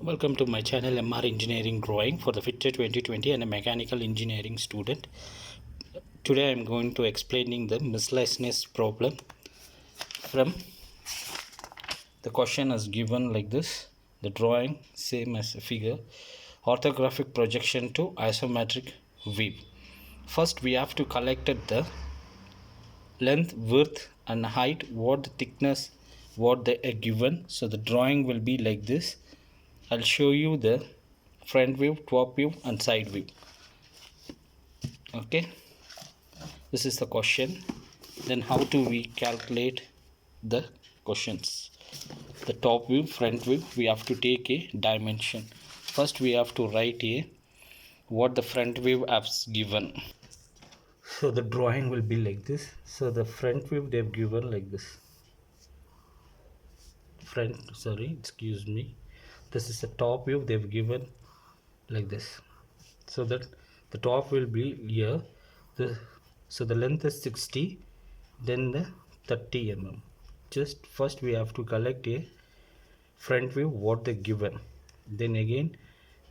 Welcome to my channel MR Engineering Drawing for the FITTER 2020 and a mechanical engineering student. Today I am going to explaining the miscellaneous problem. From the question is given like this. The drawing same as a figure. Orthographic projection to isometric view. First we have to collect the length, width and height, what the thickness, what they are given. So the drawing will be like this. I'll show you the front view, top view and side view. Okay, this is the question. Then how do we calculate the questions? The top view, front view, we have to take a dimension. First we have to write a what the front view has given. So the drawing will be like this. So the front view they've given like this. Excuse me. This is the top view they've given like this. So that the top will be here. So the length is 60, then the 30 mm. Just first we have to collect a front view what they given. Then again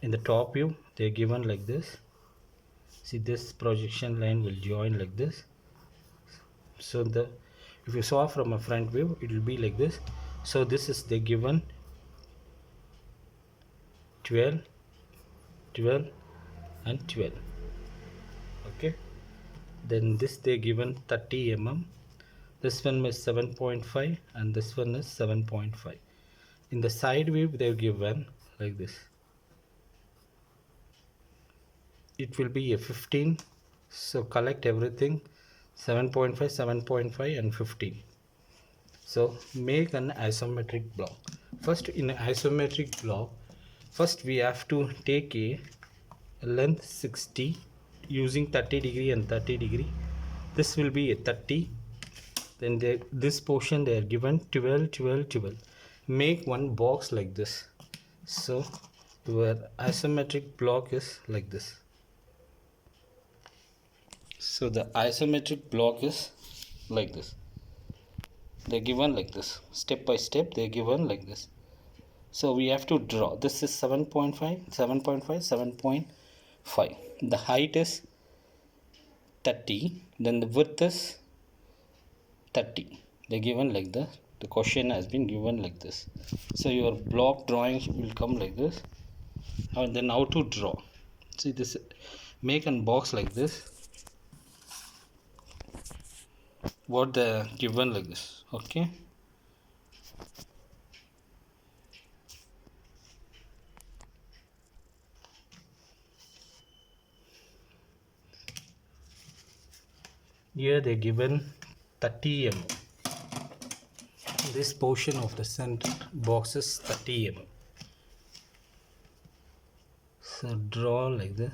in the top view they given like this. See, this projection line will join like this. So the if you saw from a front view it will be like this. So this is they given 12, 12 and 12. Okay, then this they given 30 mm. This one is 7.5 and this one is 7.5. In the side view they've given like this. It will be a 15. So collect everything 7.5, 7.5 and 15. So make an isometric block. First in an isometric block, first we have to take a length 60 using 30 degree and 30 degree. This will be a 30. Then this portion they are given 12, 12, 12. Make one box like this. So your isometric block is like this. So the isometric block is like this. They're given like this. Step by step they're given like this. So we have to draw. This is 7.5, 7.5, 7.5. The height is 30. Then the width is 30. They're given like this. The question has been given like this. So your block drawing will come like this. And then how to draw. See this, make a box like this. What they given like this. Okay. Here they given 30 mm. This portion of the center box is 30 mm. So draw like this.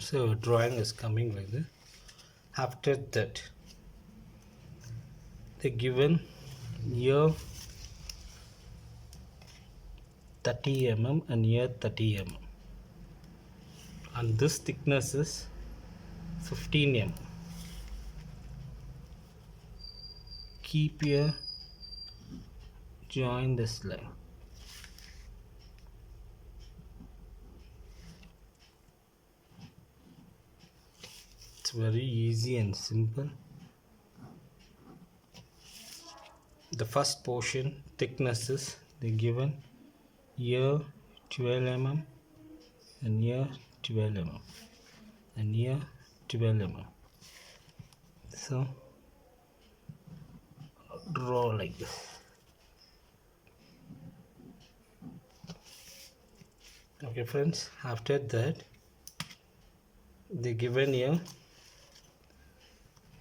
So drawing is coming like this. After that they given here 30 mm and here 30 mm, and this thickness is 15 mm. Keep here, join this line. It's very easy and simple. The first portion thickness is they given here 12 mm and here 12 mm and here 12 mm. So draw like this. Okay friends, after that they given here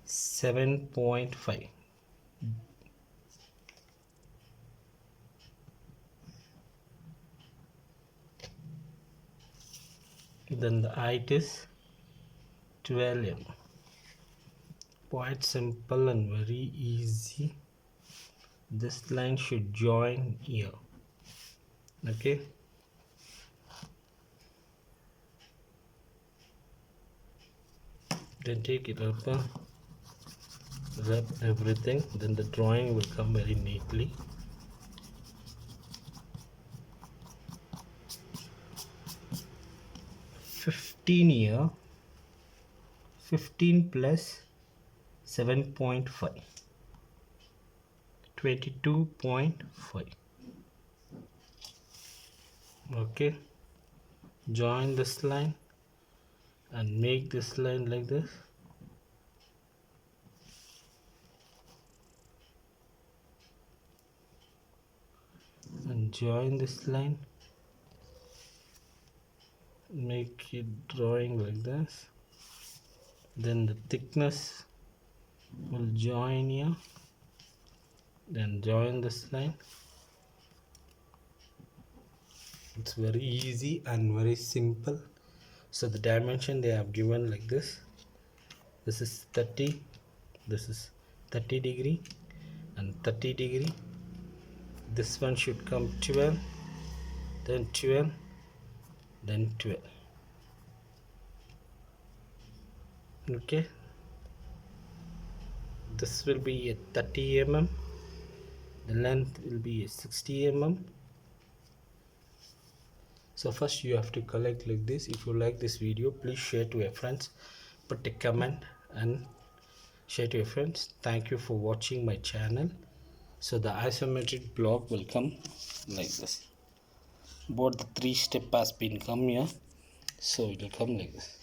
7.5. Then the height is 12 mm. Quite simple and very easy. this line should join here. Okay, then take it up, wrap everything, then the drawing will come very neatly. Here 15 plus 7.5, 22.5. okay, join this line and make this line like this. And join this line, make it drawing like this. Then the thickness will join here, then join this line. It's very easy and very simple. So the dimension they have given like this. This is 30, this is 30 degree and 30 degree. This one should come 12, then 12, then 12. Okay, this will be a 30 mm, the length will be a 60 mm. So first you have to collect like this. If you like this video, please share to your friends, put a comment and share to your friends. Thank you for watching my channel. So the isometric block will come like this. Both the 3 step has been come here, so it will come like this.